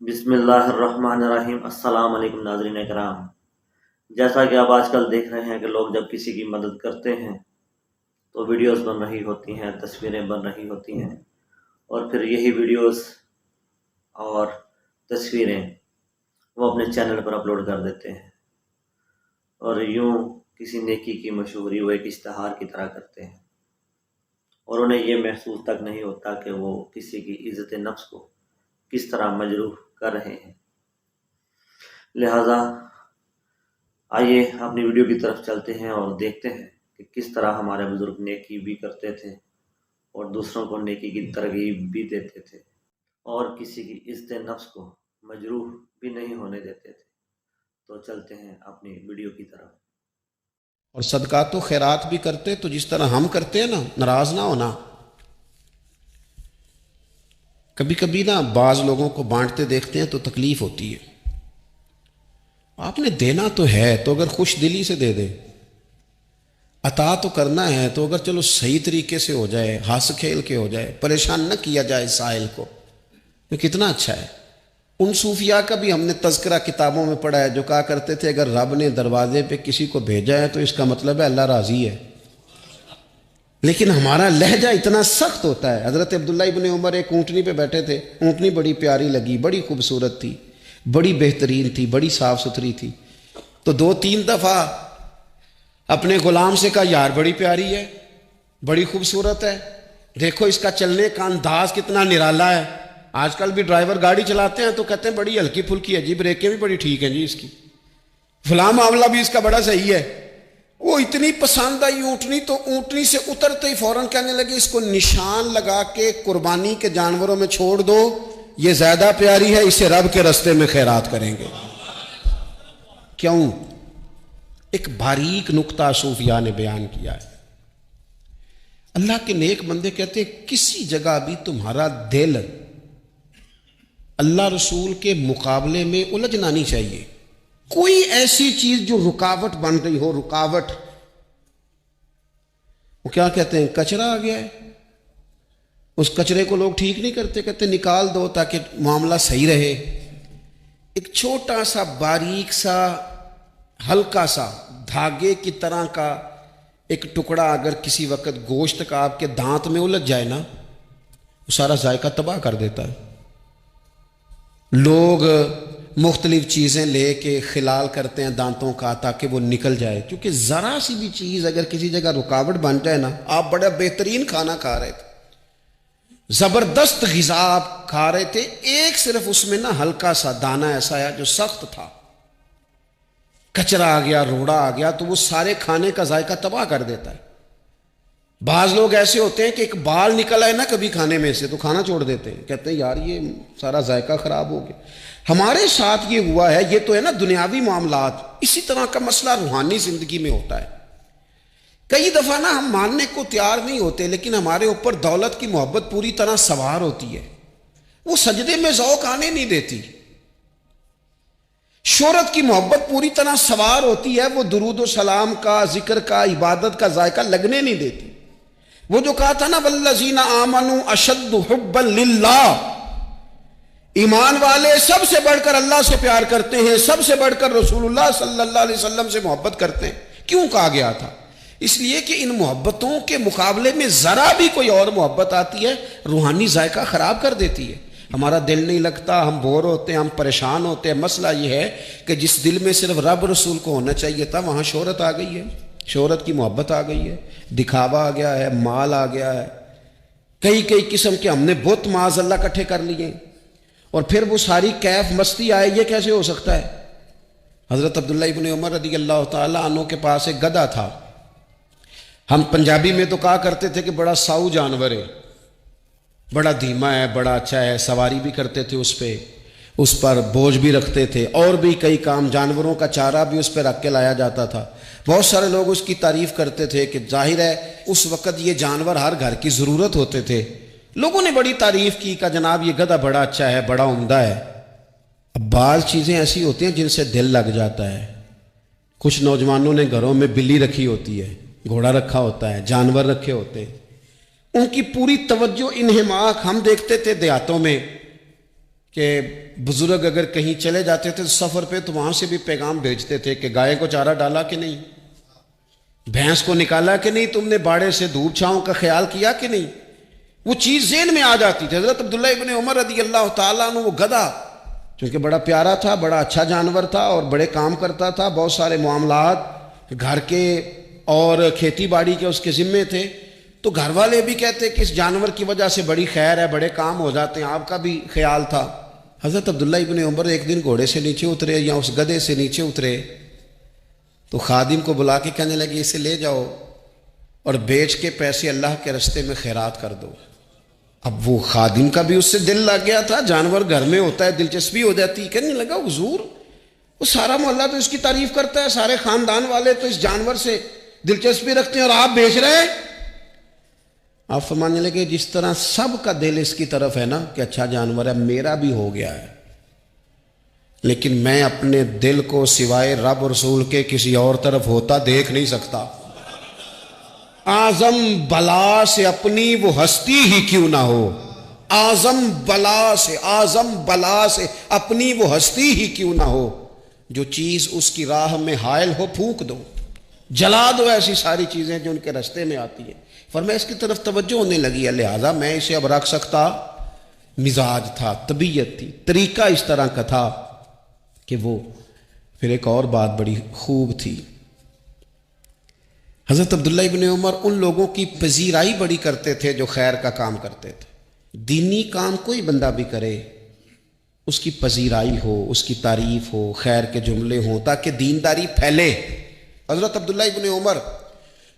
بسم اللہ الرحمن الرحیم۔ السلام علیکم ناظرین کرام۔ جیسا کہ آپ آج کل دیکھ رہے ہیں کہ لوگ جب کسی کی مدد کرتے ہیں تو ویڈیوز بن رہی ہوتی ہیں، تصویریں بن رہی ہوتی ہیں، اور پھر یہی ویڈیوز اور تصویریں وہ اپنے چینل پر اپلوڈ کر دیتے ہیں، اور یوں کسی نیکی کی مشہوری وہ ایک اشتہار کی طرح کرتے ہیں، اور انہیں یہ محسوس تک نہیں ہوتا کہ وہ کسی کی عزت نفس کو کس طرح مجروح کر رہے ہیں۔ لہٰذا آئیے اپنی ویڈیو کی طرف چلتے ہیں اور دیکھتے ہیں کہ کس طرح ہمارے بزرگ نیکی بھی کرتے تھے اور دوسروں کو نیکی کی ترغیب بھی دیتے تھے، اور کسی کی عزت نفس کو مجروح بھی نہیں ہونے دیتے تھے۔ تو چلتے ہیں اپنی ویڈیو کی طرف۔ اور صدقات و خیرات بھی کرتے تو جس طرح ہم کرتے ہیں نا، ناراض نہ ہونا۔ کبھی کبھی نا بعض لوگوں کو بانٹتے دیکھتے ہیں تو تکلیف ہوتی ہے۔ آپ نے دینا تو ہے تو اگر خوش دلی سے دے دے، عطا تو کرنا ہے تو اگر چلو صحیح طریقے سے ہو جائے، ہنس کھیل کے ہو جائے، پریشان نہ کیا جائے سائل کو، تو کتنا اچھا ہے۔ ان صوفیاء کا بھی ہم نے تذکرہ کتابوں میں پڑھا ہے جو کہا کرتے تھے اگر رب نے دروازے پہ کسی کو بھیجا ہے تو اس کا مطلب ہے اللہ راضی ہے۔ لیکن ہمارا لہجہ اتنا سخت ہوتا ہے۔ حضرت عبداللہ ابن عمر ایک اونٹنی پہ بیٹھے تھے، اونٹنی بڑی پیاری لگی، بڑی خوبصورت تھی، بڑی بہترین تھی، بڑی صاف ستھری تھی، تو 2-3 دفعہ اپنے غلام سے کہا یار بڑی پیاری ہے، بڑی خوبصورت ہے، دیکھو اس کا چلنے کا انداز کتنا نرالا ہے۔ آج کل بھی ڈرائیور گاڑی چلاتے ہیں تو کہتے ہیں بڑی ہلکی پھلکی ہے جی، بریکیں بھی بڑی ٹھیک ہیں جی اس کی، فلاں معاملہ بھی اس کا بڑا صحیح ہے۔ وہ اتنی پسند آئی اونٹنی تو اونٹنی سے اترتے ہی فوراً کہنے لگے اس کو نشان لگا کے قربانی کے جانوروں میں چھوڑ دو، یہ زیادہ پیاری ہے، اسے رب کے رستے میں خیرات کریں گے۔ کیوں؟ ایک باریک نقطہ صوفیاء نے بیان کیا ہے۔ اللہ کے نیک بندے کہتے ہیں کسی جگہ بھی تمہارا دل اللہ رسول کے مقابلے میں الجھنا نہیں چاہیے۔ کوئی ایسی چیز جو رکاوٹ بن رہی ہو، رکاوٹ، وہ کیا کہتے ہیں کچرا آ گیا ہے، اس کچرے کو لوگ ٹھیک نہیں کرتے، کہتے نکال دو تاکہ معاملہ صحیح رہے۔ ایک چھوٹا سا باریک سا ہلکا سا دھاگے کی طرح کا ایک ٹکڑا اگر کسی وقت گوشت کا آپ کے دانت میں الجھ جائے نا، وہ سارا ذائقہ تباہ کر دیتا ہے۔ لوگ مختلف چیزیں لے کے خلال کرتے ہیں دانتوں کا تاکہ وہ نکل جائے، کیونکہ ذرا سی بھی چیز اگر کسی جگہ رکاوٹ بن جائے نا، آپ بڑا بہترین کھانا کھا رہے تھے، زبردست غذا آپ کھا رہے تھے، ایک صرف اس میں نا ہلکا سا دانہ ایسا ہے جو سخت تھا، کچرا آ گیا، روڑا آ گیا، تو وہ سارے کھانے کا ذائقہ تباہ کر دیتا ہے۔ بعض لوگ ایسے ہوتے ہیں کہ ایک بال نکل آئے نا کبھی کھانے میں سے تو کھانا چھوڑ دیتے ہیں، کہتے ہیں یار یہ سارا ذائقہ خراب ہو گیا۔ ہمارے ساتھ یہ ہوا ہے، یہ تو ہے نا دنیاوی معاملات، اسی طرح کا مسئلہ روحانی زندگی میں ہوتا ہے۔ کئی دفعہ نا ہم ماننے کو تیار نہیں ہوتے، لیکن ہمارے اوپر دولت کی محبت پوری طرح سوار ہوتی ہے، وہ سجدے میں ذوق آنے نہیں دیتی۔ شہرت کی محبت پوری طرح سوار ہوتی ہے، وہ درود و سلام کا، ذکر کا، عبادت کا ذائقہ لگنے نہیں دیتی۔ وہ جو کہا تھا نا والذین آمنوا اشد حبا للہ، ایمان والے سب سے بڑھ کر اللہ سے پیار کرتے ہیں، سب سے بڑھ کر رسول اللہ صلی اللہ علیہ وسلم سے محبت کرتے ہیں۔ کیوں کہا گیا تھا؟ اس لیے کہ ان محبتوں کے مقابلے میں ذرا بھی کوئی اور محبت آتی ہے روحانی ذائقہ خراب کر دیتی ہے، ہمارا دل نہیں لگتا، ہم بور ہوتے ہیں، ہم پریشان ہوتے ہیں۔ مسئلہ یہ ہے کہ جس دل میں صرف رب رسول کو ہونا چاہیے تھا وہاں شہرت آ گئی ہے، شہرت کی محبت آ گئی ہے، دکھاوا آ گیا ہے، مال آ گیا ہے، کئی قسم کے ہم نے بت معاذ اللہ اکٹھے کر لیے، اور پھر وہ ساری کیف مستی آئے۔ یہ کیسے ہو سکتا ہے؟ حضرت عبداللہ ابن عمر رضی اللہ تعالیٰ عنہ کے پاس ایک گدھا تھا، ہم پنجابی میں تو کہا کرتے تھے کہ بڑا ساؤ جانور ہے، بڑا دھیما ہے، بڑا اچھا ہے، سواری بھی کرتے تھے اس پہ، اس پر بوجھ بھی رکھتے تھے، اور بھی کئی کام، جانوروں کا چارہ بھی اس پہ رکھ کے لایا جاتا تھا۔ بہت سارے لوگ اس کی تعریف کرتے تھے کہ ظاہر ہے اس وقت یہ جانور ہر گھر کی ضرورت ہوتے تھے، لوگوں نے بڑی تعریف کی کہ جناب یہ گدھا بڑا اچھا ہے، بڑا عمدہ ہے۔ اب بعض چیزیں ایسی ہوتی ہیں جن سے دل لگ جاتا ہے۔ کچھ نوجوانوں نے گھروں میں بلی رکھی ہوتی ہے، گھوڑا رکھا ہوتا ہے، جانور رکھے ہوتے ہیں، ان کی پوری توجہ انہماک ہم دیکھتے تھے دیہاتوں میں کہ بزرگ اگر کہیں چلے جاتے تھے سفر پہ تو وہاں سے بھی پیغام بھیجتے تھے کہ گائے کو چارہ ڈالا کہ نہیں، بھینس کو نکالا کہ نہیں، تم نے باڑے سے دھوپ چھاؤں کا خیال کیا کہ نہیں. وہ چیز ذہن میں آ جاتی تھی. حضرت عبداللہ ابن عمر رضی اللہ تعالیٰ عنہ وہ گدھا چونکہ بڑا پیارا تھا، بڑا اچھا جانور تھا اور بڑے کام کرتا تھا، بہت سارے معاملات گھر کے اور کھیتی باڑی کے اس کے ذمے تھے، تو گھر والے بھی کہتے کہ اس جانور کی وجہ سے بڑی خیر ہے، بڑے کام ہو جاتے ہیں، آپ کا بھی خیال تھا. حضرت عبداللہ ابن عمر ایک دن گھوڑے سے نیچے اترے یا اس گدھے سے نیچے اترے تو خادم کو بلا کے کہنے لگے اسے لے جاؤ اور بیچ کے پیسے اللہ کے رستے میں خیرات کر دو. اب وہ خادم کا بھی اس سے دل لگ گیا تھا، جانور گھر میں ہوتا ہے دلچسپی ہو جاتی. کہنے لگا حضور وہ سارا محلہ تو اس کی تعریف کرتا ہے، سارے خاندان والے تو اس جانور سے دلچسپی رکھتے ہیں اور آپ بیچ رہے ہیں. آپ فرمانے لگے جس طرح سب کا دل اس کی طرف ہے نا کہ اچھا جانور ہے، میرا بھی ہو گیا ہے، لیکن میں اپنے دل کو سوائے رب رسول کے کسی اور طرف ہوتا دیکھ نہیں سکتا. اعظم بلا سے اپنی وہ ہستی ہی کیوں نہ ہو، اعظم بلا سے اپنی وہ ہستی ہی کیوں نہ ہو، جو چیز اس کی راہ میں حائل ہو پھونک دو، جلا دو ایسی ساری چیزیں جو ان کے راستے میں آتی ہیں. فرمایا اس کی طرف توجہ ہونے لگی ہے، لہٰذا میں اسے اب رکھ سکتا. مزاج تھا، طبیعت تھی، طریقہ اس طرح کا تھا کہ وہ. پھر ایک اور بات بڑی خوب تھی، حضرت عبداللہ ابن عمر ان لوگوں کی پذیرائی بڑی کرتے تھے جو خیر کا کام کرتے تھے. دینی کام کوئی بندہ بھی کرے اس کی پذیرائی ہو، اس کی تعریف ہو، خیر کے جملے ہوں تاکہ دینداری پھیلے. حضرت عبداللہ ابن عمر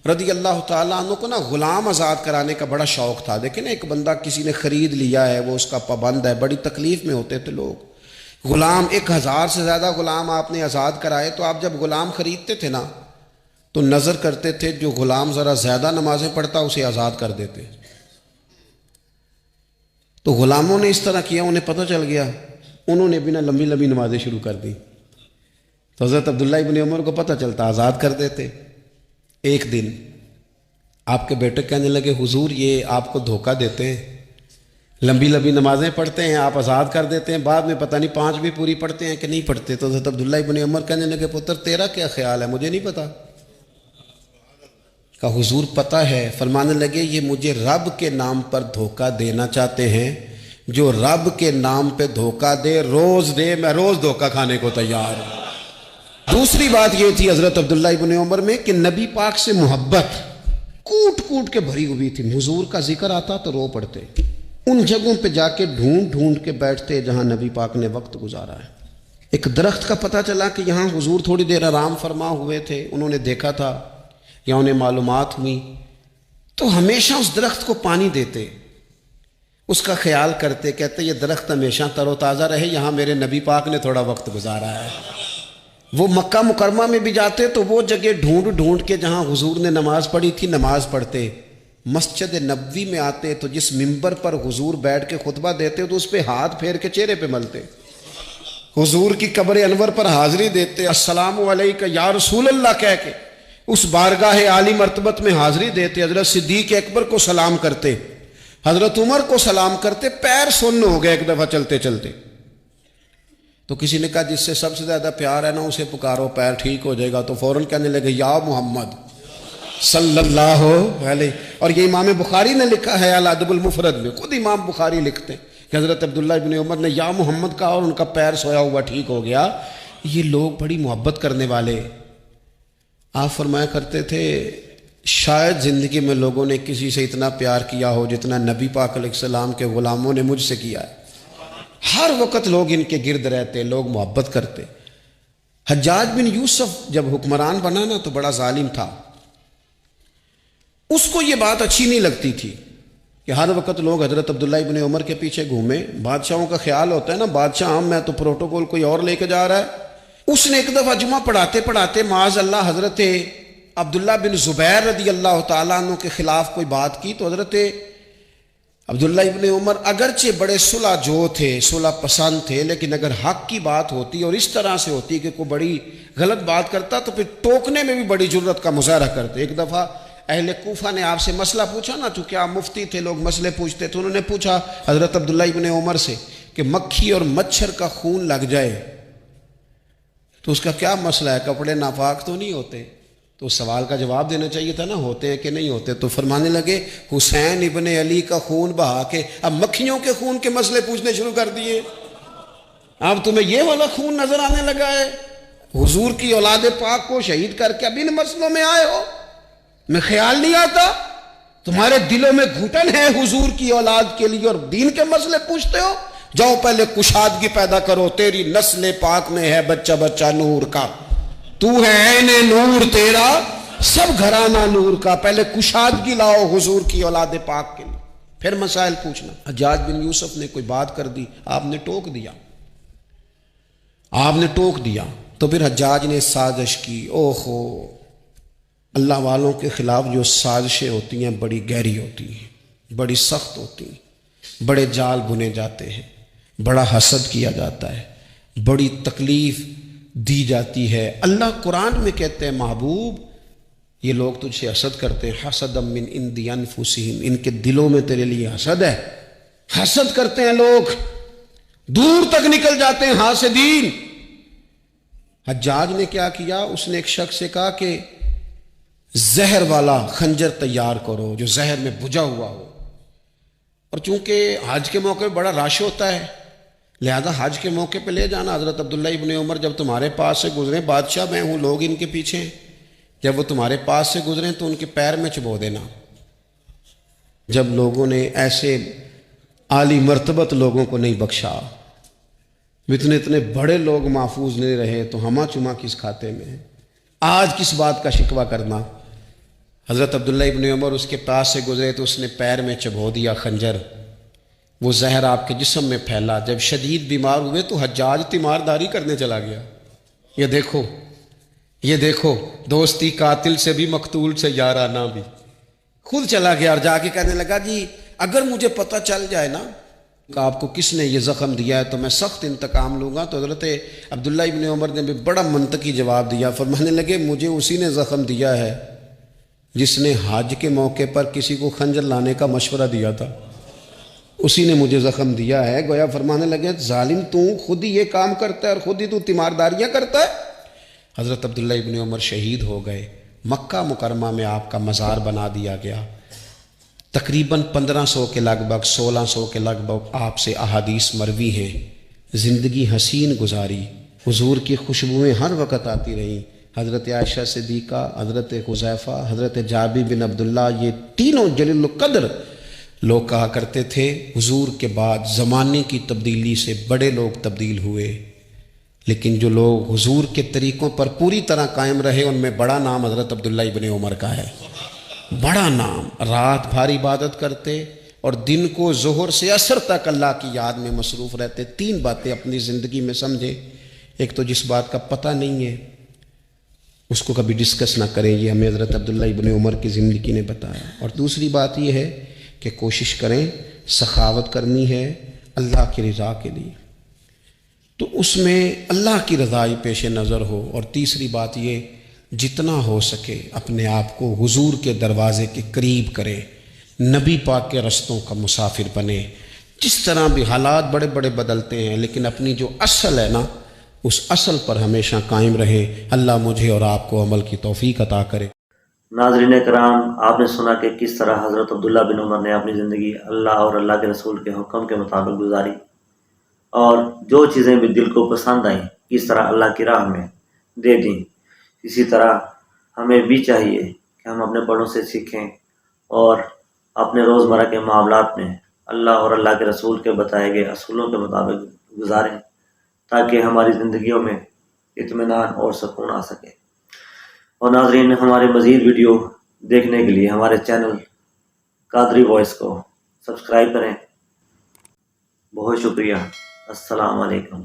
رضی اللہ تعالیٰ عنہ کو نا غلام آزاد کرانے کا بڑا شوق تھا. دیکھیں نا ایک بندہ کسی نے خرید لیا ہے، وہ اس کا پابند ہے، بڑی تکلیف میں ہوتے تھے لوگ. غلام 1000 سے زیادہ غلام آپ نے آزاد کرائے تو آپ جب غلام خریدتے تھے نا تو نظر کرتے تھے جو غلام ذرا زیادہ نمازیں پڑھتا اسے آزاد کر دیتے. تو غلاموں نے اس طرح کیا، انہیں پتہ چل گیا، انہوں نے بھی نا لمبی لمبی نمازیں شروع کر دی. تو حضرت عبداللہ ابن عمر کو پتہ چلتا، آزاد کر دیتے. ایک دن آپ کے بیٹے کہنے لگے حضور یہ آپ کو دھوکہ دیتے ہیں، لمبی لمبی نمازیں پڑھتے ہیں، آپ آزاد کر دیتے ہیں، بعد میں پتہ نہیں 5 بھی پوری پڑھتے ہیں کہ نہیں پڑھتے. تو حضرت عبداللہ ابن عمر کہنے لگے پتر تیرا کیا خیال ہے، مجھے نہیں پتا. کہا حضور پتہ ہے. فرمانے لگے یہ مجھے رب کے نام پر دھوکہ دینا چاہتے ہیں، جو رب کے نام پہ دھوکہ دے روز دے، میں روز دھوکہ کھانے کو تیار ہوں. دوسری بات یہ تھی حضرت عبداللہ ابن عمر میں کہ نبی پاک سے محبت کوٹ کوٹ کے بھری ہوئی تھی. حضور کا ذکر آتا تو رو پڑتے، ان جگہوں پہ جا کے ڈھونڈ ڈھونڈ کے بیٹھتے جہاں نبی پاک نے وقت گزارا ہے. ایک درخت کا پتہ چلا کہ یہاں حضور تھوڑی دیر آرام فرما ہوئے تھے، انہوں نے دیکھا تھا یا انہیں معلومات ہوئی، تو ہمیشہ اس درخت کو پانی دیتے، اس کا خیال کرتے، کہتے یہ درخت ہمیشہ تر و تازہ رہے، یہاں میرے نبی پاک نے تھوڑا وقت گزارا ہے. وہ مکہ مکرمہ میں بھی جاتے تو وہ جگہ ڈھونڈ ڈھونڈ کے جہاں حضور نے نماز پڑھی تھی نماز پڑھتے. مسجد نبوی میں آتے تو جس ممبر پر حضور بیٹھ کے خطبہ دیتے تو اس پہ ہاتھ پھیر کے چہرے پہ ملتے. حضور کی قبر انور پر حاضری دیتے، السلام علیکہ یا رسول اللہ کہہ کے اس بارگاہ عالی مرتبت میں حاضری دیتے. حضرت صدیق اکبر کو سلام کرتے، حضرت عمر کو سلام کرتے. پیر سن ہو گئے ایک دفعہ چلتے چلتے، تو کسی نے کہا جس سے سب سے زیادہ پیار ہے نا اسے پکارو، پیر ٹھیک ہو جائے گا. تو فوراً کہنے لگے یا محمد صلی اللہ علیہ. اور یہ امام بخاری نے لکھا ہے الادب المفرد میں، خود امام بخاری لکھتے ہیں کہ حضرت عبداللہ ابن عمر نے یا محمد کہا اور ان کا پیر سویا ہوا ٹھیک ہو گیا. یہ لوگ بڑی محبت کرنے والے. آپ فرمایا کرتے تھے شاید زندگی میں لوگوں نے کسی سے اتنا پیار کیا ہو جتنا نبی پاک علیہ السلام کے غلاموں نے مجھ سے کیا ہے. ہر وقت لوگ ان کے گرد رہتے، لوگ محبت کرتے. حجاج بن یوسف جب حکمران بنا نا تو بڑا ظالم تھا. اس کو یہ بات اچھی نہیں لگتی تھی کہ ہر وقت لوگ حضرت عبداللہ ابن عمر کے پیچھے گھومیں. بادشاہوں کا خیال ہوتا ہے نا بادشاہ ہم میں تو پروٹوکول کوئی اور لے کے جا رہا ہے. اس نے ایک دفعہ جمعہ پڑھاتے پڑھاتے معاذ اللہ حضرت عبداللہ بن زبیر رضی اللہ تعالیٰ عنہ کے خلاف کوئی بات کی. تو حضرت عبداللہ ابن عمر اگرچہ بڑے صلح جو تھے، صلح پسند تھے، لیکن اگر حق کی بات ہوتی اور اس طرح سے ہوتی کہ کوئی بڑی غلط بات کرتا تو پھر ٹوکنے میں بھی بڑی جرت کا مظاہرہ کرتے. ایک دفعہ اہل کوفہ نے آپ سے مسئلہ پوچھا نا، چونکہ آپ مفتی تھے، لوگ مسئلے پوچھتے تھے. انہوں نے پوچھا حضرت عبداللہ ابن عمر سے کہ مکھی اور مچھر کا خون لگ جائے تو اس کا کیا مسئلہ ہے، کپڑے ناپاک تو نہیں ہوتے؟ تو سوال کا جواب دینا چاہیے تھا نا، ہوتے ہیں کہ نہیں ہوتے؟ تو فرمانے لگے حسین ابن علی کا خون بہا کے اب مکھیوں کے خون کے مسئلے پوچھنے شروع کر دیے۔ اب تمہیں یہ والا خون نظر آنے لگا ہے؟ حضور کی اولاد پاک کو شہید کر کے اب ان مسئلوں میں آئے ہو؟ میں خیال نہیں آتا تمہارے دلوں میں گھٹن ہے حضور کی اولاد کے لیے اور دین کے مسئلے پوچھتے ہو؟ جاؤ پہلے کشادگی پیدا کرو، تیری نسل پاک میں ہے بچہ بچہ نور کا، تو ہے عین نور، تیرا سب گھرانہ نور کا، پہلے کشادگی لاؤ حضور کی اولاد پاک کے لیے، پھر مسائل پوچھنا۔ حجاج بن یوسف نے کوئی بات کر دی، آپ نے ٹوک دیا، تو پھر حجاج نے سازش کی۔ اوہو، اللہ والوں کے خلاف جو سازشیں ہوتی ہیں بڑی گہری ہوتی ہیں، بڑی سخت ہوتی ہیں، بڑے جال بنے جاتے ہیں، بڑا حسد کیا جاتا ہے، بڑی تکلیف دی جاتی ہے۔ اللہ قرآن میں کہتے ہیں محبوب یہ لوگ تجھ سے حسد کرتے ہیں، حسد من عند انفسہم، ان کے دلوں میں تیرے لیے حسد ہے، حسد کرتے ہیں لوگ، دور تک نکل جاتے ہیں حاسدین۔ حجاج نے کیا کیا؟ اس نے ایک شخص سے کہا کہ زہر والا خنجر تیار کرو جو زہر میں بجھا ہوا ہو، اور چونکہ حج کے موقع پہ بڑا رش ہوتا ہے لہذا حج کے موقع پہ لے جانا۔ حضرت عبداللہ ابن عمر جب تمہارے پاس سے گزریں، بادشاہ میں ہوں، لوگ ان کے پیچھے ہیں، جب وہ تمہارے پاس سے گزریں تو ان کے پیر میں چبو دینا۔ جب لوگوں نے ایسے عالی مرتبت لوگوں کو نہیں بخشا، اتنے بڑے لوگ محفوظ نہیں رہے تو ہمہ چما کس کھاتے میں ہے؟ آج کس بات کا شکوہ کرنا؟ حضرت عبداللہ ابن عمر اس کے پاس سے گزرے تو اس نے پیر میں چبو دیا خنجر، وہ زہر آپ کے جسم میں پھیلا۔ جب شدید بیمار ہوئے تو حجاج تیمارداری کرنے چلا گیا۔ یہ دیکھو دوستی قاتل سے بھی مقتول سے یارانہ بھی، خود چلا گیا اور جا کے کہنے لگا جی اگر مجھے پتہ چل جائے نا کہ آپ کو کس نے یہ زخم دیا ہے تو میں سخت انتقام لوں گا۔ تو حضرت عبداللہ ابن عمر نے بھی بڑا منطقی جواب دیا، فرمانے لگے مجھے اسی نے زخم دیا ہے جس نے حج کے موقع پر کسی کو خنجر لانے کا مشورہ دیا تھا، اسی نے مجھے زخم دیا ہے۔ گویا فرمانے لگے ظالم تو خود ہی یہ کام کرتا ہے اور خود ہی تو تیمارداریاں کرتا ہے۔ حضرت عبداللہ ابن عمر شہید ہو گئے، مکہ مکرمہ میں آپ کا مزار بنا دیا گیا۔ تقریباً 1500 کے لگ بھگ 1600 کے لگ بھگ آپ سے احادیث مروی ہیں۔ زندگی حسین گزاری، حضور کی خوشبوئیں ہر وقت آتی رہیں۔ حضرت عائشہ صدیقہ، حضرت حذیفہ، حضرت جابر بن عبداللہ، یہ تینوں جلیل القدر لوگ کہا کرتے تھے حضور کے بعد زمانے کی تبدیلی سے بڑے لوگ تبدیل ہوئے، لیکن جو لوگ حضور کے طریقوں پر پوری طرح قائم رہے ان میں بڑا نام حضرت عبداللہ ابن عمر کا ہے، بڑا نام۔ رات بھر عبادت کرتے اور دن کو ظہر سے عصر تک اللہ کی یاد میں مصروف رہتے۔ 3 باتیں اپنی زندگی میں سمجھیں، ایک تو جس بات کا پتہ نہیں ہے اس کو کبھی ڈسکس نہ کریں، یہ ہمیں حضرت عبداللہ ابن عمر کی زندگی نے بتایا۔ اور دوسری بات یہ ہے کہ کوشش کریں، سخاوت کرنی ہے اللہ کی رضا کے لیے، تو اس میں اللہ کی رضا ہی پیش نظر ہو۔ اور تیسری بات یہ جتنا ہو سکے اپنے آپ کو حضور کے دروازے کے قریب کرے، نبی پاک کے رستوں کا مسافر بنے۔ جس طرح بھی حالات بڑے بڑے بدلتے ہیں لیکن اپنی جو اصل ہے نا اس اصل پر ہمیشہ قائم رہے۔ اللہ مجھے اور آپ کو عمل کی توفیق عطا کرے۔ ناظرین کرام، آپ نے سنا کہ کس طرح حضرت عبداللہ بن عمر نے اپنی زندگی اللہ اور اللہ کے رسول کے حکم کے مطابق گزاری، اور جو چیزیں بھی دل کو پسند آئیں کس طرح اللہ کی راہ میں دے دیں۔ اسی طرح ہمیں بھی چاہیے کہ ہم اپنے بڑوں سے سیکھیں اور اپنے روزمرہ کے معاملات میں اللہ اور اللہ کے رسول کے بتائے گئے اصولوں کے مطابق گزاریں تاکہ ہماری زندگیوں میں اطمینان اور سکون آ سکے۔ اور ناظرین، ہمارے مزید ویڈیو دیکھنے کے لیے ہمارے چینل قادری وائس کو سبسکرائب کریں۔ بہت شکریہ۔ السلام علیکم۔